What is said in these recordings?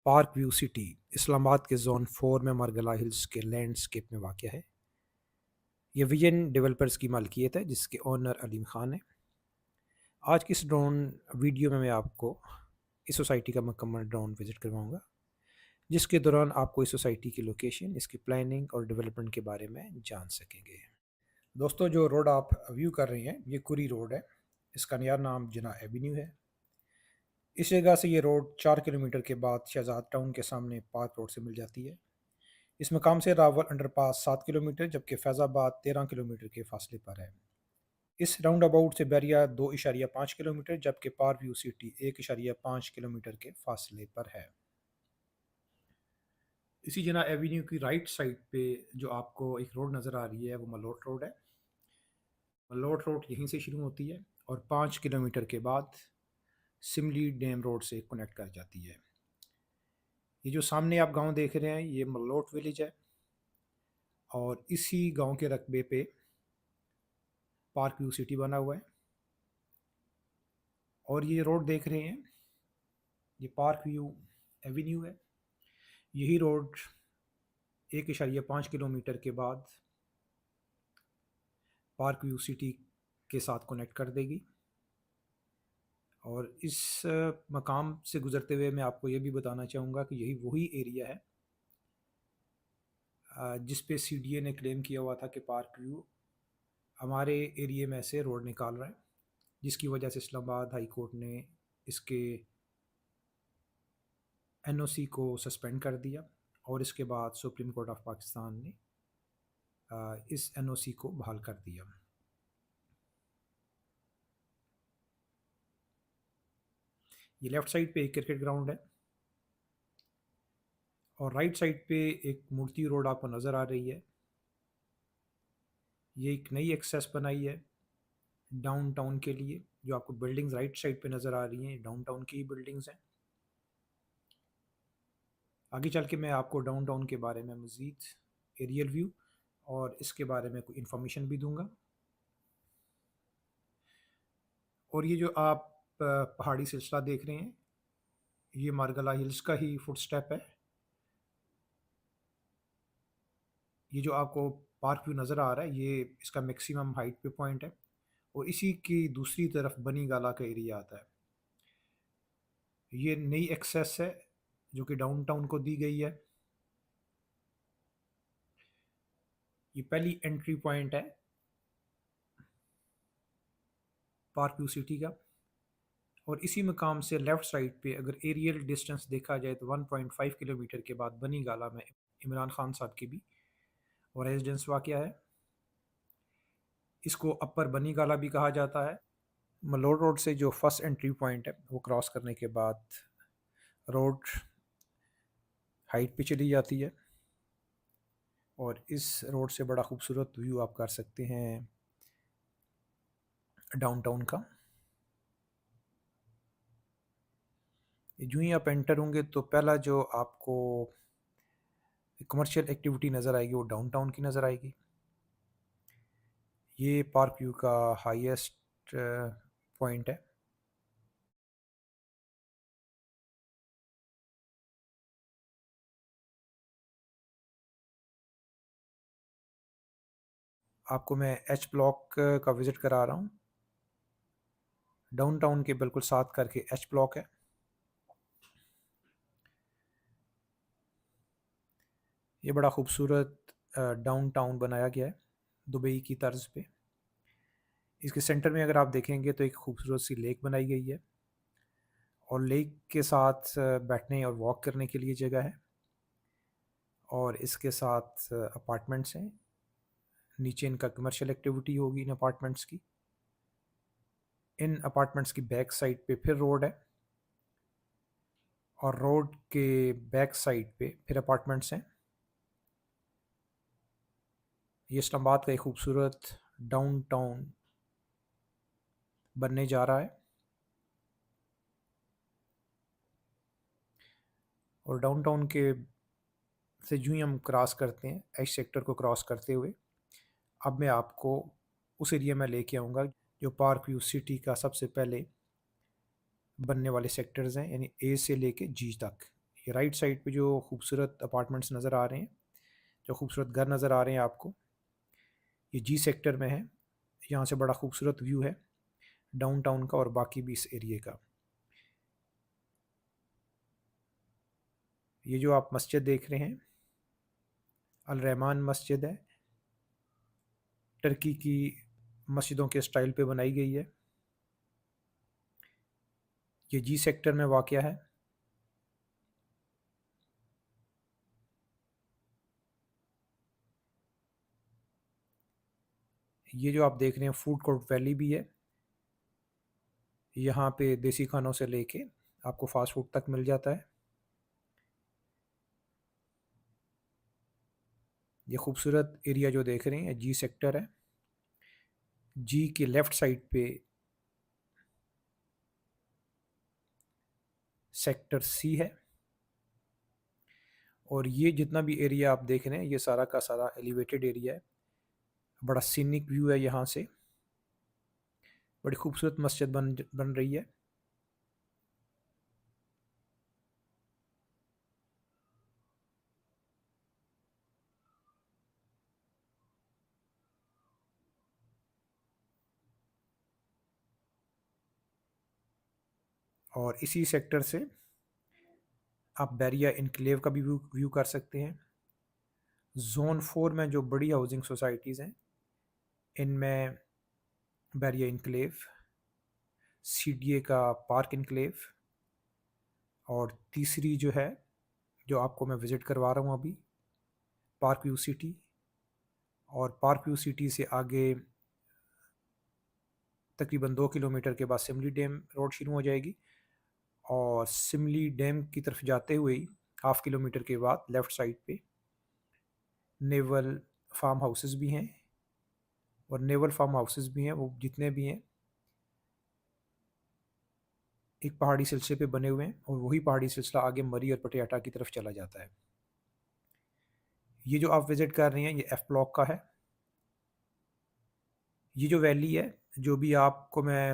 Park view city Islamabad के zone 4 में Margalla hills के लैंडस्केप में वाक़ है। ये विजन डेवलपर्स की मालकियत है जिसके ओनर अलीम ख़ान है। आज की इस ड्रोन वीडियो में मैं आपको इस सोसाइटी का मुकम्मल ड्रोन विज़िट करवाऊंगा, जिसके दौरान आपको इस सोसाइटी की लोकेशन, इसकी प्लानिंग और डेवलपमेंट के बारे में जान सकेंगे। दोस्तों, जो रोड आप व्यू कर रही हैं ये कुरी रोड है। इसका नया नाम जिना एवेन्यू है। इस जगह से ये रोड 4 किलोमीटर के बाद शहजाद टाउन के सामने पार्क रोड से मिल जाती है। इस मकाम से रावल अंडरपास 7 किलोमीटर जबकि फैज़ाबाद 13 किलोमीटर के फासले पर है। इस राउंड अबाउट से बैरिया 2.5 किलोमीटर जबकि पार व्यू सिटी 1.5 किलोमीटर के फासले पर है। इसी जना एवेन्यू की राइट साइड पे जो आपको एक रोड नज़र आ रही है वो मलोट रोड है। मलोट रोड यहीं से शुरू होती है और 5 किलोमीटर के बाद सिमली डैम रोड से कनेक्ट कर जाती है। ये जो सामने आप गांव देख रहे हैं ये मलोट विलेज है और इसी गांव के रकबे पे पार्क व्यू सिटी बना हुआ है। और ये रोड देख रहे हैं ये पार्क व्यू एवेन्यू है। यही रोड 1.5 किलोमीटर के बाद पार्क व्यू सिटी के साथ कनेक्ट कर देगी। और इस मकाम से गुज़रते हुए मैं आपको ये भी बताना चाहूँगा कि यही वही एरिया है जिस पे CDA ने क्लेम किया हुआ था कि पार्क व्यू हमारे एरिया में से रोड निकाल रहा है, जिसकी वजह से इस्लामाबाद हाई कोर्ट ने इसके NOC को सस्पेंड कर दिया और इसके बाद सुप्रीम कोर्ट ऑफ पाकिस्तान ने इस NOC को बहाल कर दिया। ये लेफ़्ट साइड पे एक क्रिकेट ग्राउंड है और राइट साइड पे एक मूर्ति रोड आपको नज़र आ रही है। ये एक नई एक्सेस बनाई है डाउन टाउन के लिए। जो आपको बिल्डिंग्स राइट साइड पे नज़र आ रही हैं डाउन टाउन की ही बिल्डिंग्स हैं। आगे चल के मैं आपको डाउन टाउन के बारे में मज़ीद एरियल व्यू और इसके बारे में कोई इन्फॉर्मेशन भी दूंगा। और ये जो आप पहाड़ी सिलसिला देख रहे हैं ये मारगला हिल्स का ही फुट स्टेप है। ये जो आपको पार्क व्यू नज़र आ रहा है ये इसका मैक्सिमम हाइट पे पॉइंट है और इसी की दूसरी तरफ बनी गाला का एरिया आता है। ये नई एक्सेस है जो कि डाउनटाउन को दी गई है। ये पहली एंट्री पॉइंट है पार्क व्यू सिटी का। और इसी मकाम से लेफ़्ट साइड पे अगर एरियल डिस्टेंस देखा जाए तो 1.5 किलोमीटर के बाद बनी गाला में इमरान खान साहब की भी और रेजिडेंस वाक़या है। इसको अपर बनी गाला भी कहा जाता है। मलोड रोड से जो फर्स्ट एंट्री पॉइंट है वो क्रॉस करने के बाद रोड हाइट पे चली जाती है और इस रोड से बड़ा खूबसूरत व्यू आप कर सकते हैं डाउनटाउन का। यूँ ही आप एंटर होंगे तो पहला जो आपको कमर्शियल एक्टिविटी नज़र आएगी वो डाउनटाउन की नज़र आएगी। ये पार्क व्यू का हाईएस्ट पॉइंट है। आपको मैं H ब्लॉक का विज़िट करा रहा हूँ। डाउनटाउन के बिल्कुल साथ करके H ब्लॉक है। ये बड़ा खूबसूरत डाउनटाउन बनाया गया है दुबई की तर्ज पे। इसके सेंटर में अगर आप देखेंगे तो एक खूबसूरत सी लेक बनाई गई है और लेक के साथ बैठने और वॉक करने के लिए जगह है और इसके साथ अपार्टमेंट्स हैं। नीचे इनका कमर्शियल एक्टिविटी होगी इन अपार्टमेंट्स की। इन अपार्टमेंट्स की बैक साइड पे फिर रोड है और रोड के बैक साइड पे फिर अपार्टमेंट्स हैं। ये इस्लामाबाद का एक खूबसूरत डाउनटाउन बनने जा रहा है और डाउनटाउन के से यूँ ही हम क्रॉस करते हैं एच सेक्टर को क्रॉस करते हुए अब मैं आपको उस एरिया में लेके आऊँगा जो पार्क व्यू सिटी का सबसे पहले बनने वाले सेक्टर्स हैं, यानी A से लेके G तक। ये राइट साइड पे जो खूबसूरत अपार्टमेंट्स नज़र आ रहे हैं, जो खूबसूरत घर नज़र आ रहे हैं आपको, ये जी सेक्टर में है। यहाँ से बड़ा खूबसूरत व्यू है डाउनटाउन का और बाकी भी इस एरिए का। ये जो आप मस्जिद देख रहे हैं, अल रहमान मस्जिद है, टर्की की मस्जिदों के स्टाइल पे बनाई गई है। ये जी सेक्टर में वाक़या है। ये जो आप देख रहे हैं फूड कोर्ट वैली भी है। यहाँ पे देसी खानों से लेके आपको फास्ट फूड तक मिल जाता है। ये खूबसूरत एरिया जो देख रहे हैं जी सेक्टर है। जी के लेफ़्ट साइड पे सेक्टर सी है और ये जितना भी एरिया आप देख रहे हैं ये सारा का सारा एलिवेटेड एरिया है। बड़ा सीनिक व्यू है यहाँ से। बड़ी खूबसूरत मस्जिद बन रही है। और इसी सेक्टर से आप बैरिया इनक्लेव का भी व्यू कर सकते हैं। जोन 4 में जो बड़ी हाउसिंग सोसाइटीज़ हैं इनमें बैरिया इनक्लेव, सीडीए का पार्क इनक्लेव और तीसरी जो है जो आपको मैं विज़िट करवा रहा हूँ अभी, पार्क व्यू सिटी। और पार्क व्यू सिटी से आगे तकरीबन 2 किलोमीटर के बाद सिमली डैम रोड शुरू हो जाएगी और सिमली डैम की तरफ जाते हुए ही हाफ किलोमीटर के बाद लेफ़्ट साइड पे नेवल फार्म हाउसेस भी हैं। और नेवल फार्म हाउसेस भी हैं, वो जितने भी हैं एक पहाड़ी सिलसिले पे बने हुए हैं और वही पहाड़ी सिलसिला आगे मरी और पटियाटा की तरफ चला जाता है। ये जो आप विज़िट कर रहे हैं ये एफ ब्लॉक का है। ये जो वैली है जो भी आपको मैं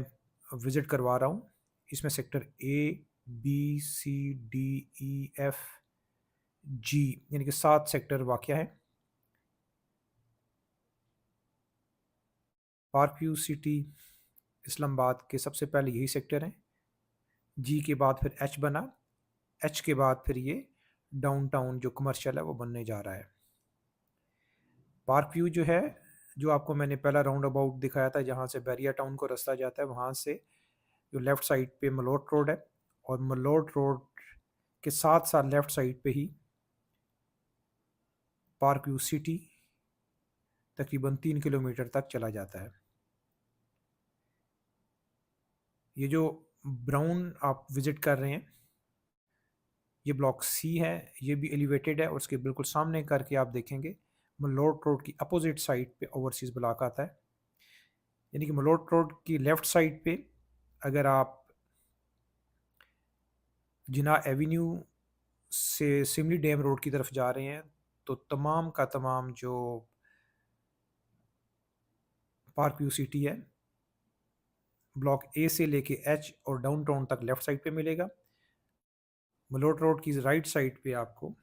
विज़िट करवा रहा हूँ इसमें sector A B C D E F G यानी कि 7 सेक्टर वाक़या है। पार्क व्यू सिटी इस्लामाबाद के सबसे पहले यही सेक्टर है। जी के बाद फिर एच बना, एच के बाद फिर ये डाउनटाउन जो कमर्शियल है वो बनने जा रहा है। पार्क व्यू जो है जो आपको मैंने पहला राउंड अबाउट दिखाया था जहाँ से बैरिया टाउन को रास्ता जाता है, वहाँ से जो लेफ़्ट साइड पे मलोट रोड है और मलोट रोड के साथ साथ लेफ़्ट साइड पे ही पार्क व्यू सिटी तकरीबन 3 किलोमीटर तक चला जाता है। ये जो ब्राउन आप विज़िट कर रहे हैं ये ब्लॉक सी है, ये भी एलिवेटेड है और उसके बिल्कुल सामने करके आप देखेंगे मलोट रोड की अपोजिट साइड पे ओवरसीज़ ब्लॉक आता है। यानी कि मलोट रोड की लेफ़्ट साइड पे अगर आप जिना एवेन्यू से सिमली डैम रोड की तरफ जा रहे हैं तो तमाम का तमाम जो पार्क व्यू सिटी है ब्लॉक ए से लेके एच और डाउनटाउन तक लेफ़्ट साइड पे मिलेगा। मलोट रोड की राइट साइड पे आपको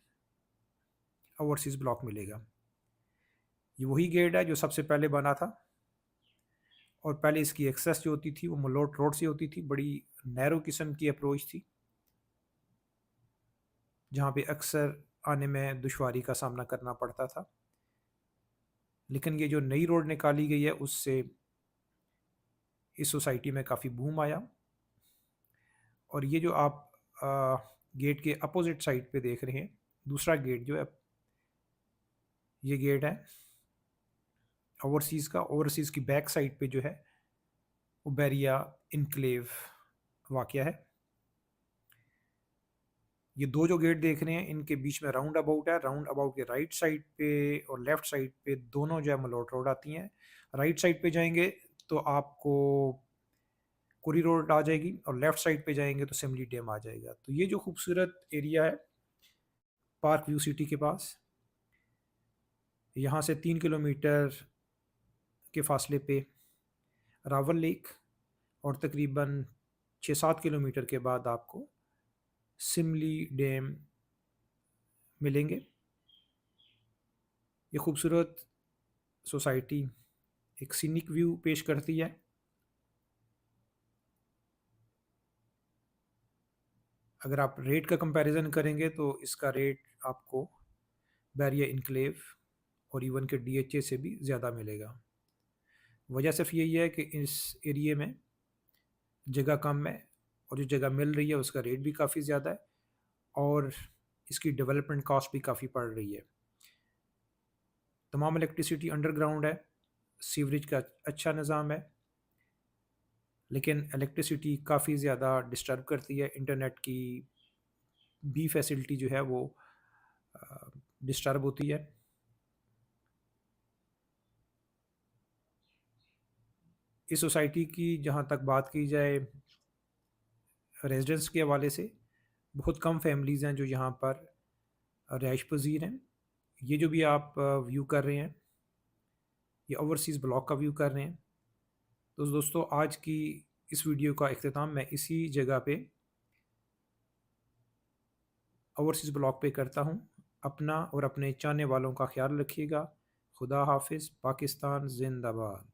ओवरसीज़ ब्लॉक मिलेगा। ये वही गेट है जो सबसे पहले बना था और पहले इसकी एक्सेस जो होती थी वो मलोट रोड से होती थी। बड़ी नैरो किस्म की अप्रोच थी जहाँ पे अक्सर आने में दुश्वारी का सामना करना पड़ता था। लेकिन ये जो नई रोड निकाली गई है उससे इस सोसाइटी में काफ़ी बूम आया। और ये जो आप गेट के अपोजिट साइड पे देख रहे हैं दूसरा गेट जो है ये गेट है ओवरसीज़ का। ओवरसीज़ की बैक साइड पे जो है वो बैरिया इनक्लेव वाक़या है। ये दो जो गेट देख रहे हैं इनके बीच में राउंड अबाउट है। राउंड अबाउट के राइट साइड पे और लेफ़्ट साइड पे दोनों जो है मलोट रोड आती हैं। राइट साइड पे जाएंगे तो आपको कुरी रोड आ जाएगी और लेफ़्ट साइड पे जाएंगे तो सिमली डैम आ जाएगा। तो ये जो खूबसूरत एरिया है पार्क व्यू सिटी के पास, यहाँ से 3 किलोमीटर के फासले पे रावल लेक और तकरीबन 6-7 किलोमीटर के बाद आपको सिमली डैम मिलेंगे। ये खूबसूरत सोसाइटी एक सीनिक व्यू पेश करती है। अगर आप रेट का कंपैरिजन करेंगे तो इसका रेट आपको बैरिया इनक्लेव और इवन के डीएचए से भी ज़्यादा मिलेगा। वजह सिर्फ यही है कि इस एरिए में जगह कम है और जो जगह मिल रही है उसका रेट भी काफ़ी ज़्यादा है और इसकी डेवलपमेंट कॉस्ट भी काफ़ी पड़ रही है। तमाम इलेक्ट्रिसिटी अंडरग्राउंड है, सीवरेज का अच्छा निज़ाम है, लेकिन इलेक्ट्रिसिटी काफ़ी ज़्यादा डिस्टर्ब करती है। इंटरनेट की भी फैसिलिटी जो है वो डिस्टर्ब होती है। इस सोसाइटी की जहाँ तक बात की जाए रेजिडेंस के हवाले से, बहुत कम फैमिलीज़ हैं जो यहाँ पर रिहाइश पजीर हैं। ये जो भी आप व्यू कर रहे हैं, ये ओवरसीज़ ब्लॉक का व्यू कर रहे हैं। तो दोस्तों, आज की इस वीडियो का इख्तिताम मैं इसी जगह पे ओवरसीज़ ब्लॉक पे करता हूँ। अपना और अपने चाहने वालों का ख्याल रखिएगा। खुदा हाफिज़। पाकिस्तान जिंदाबाद।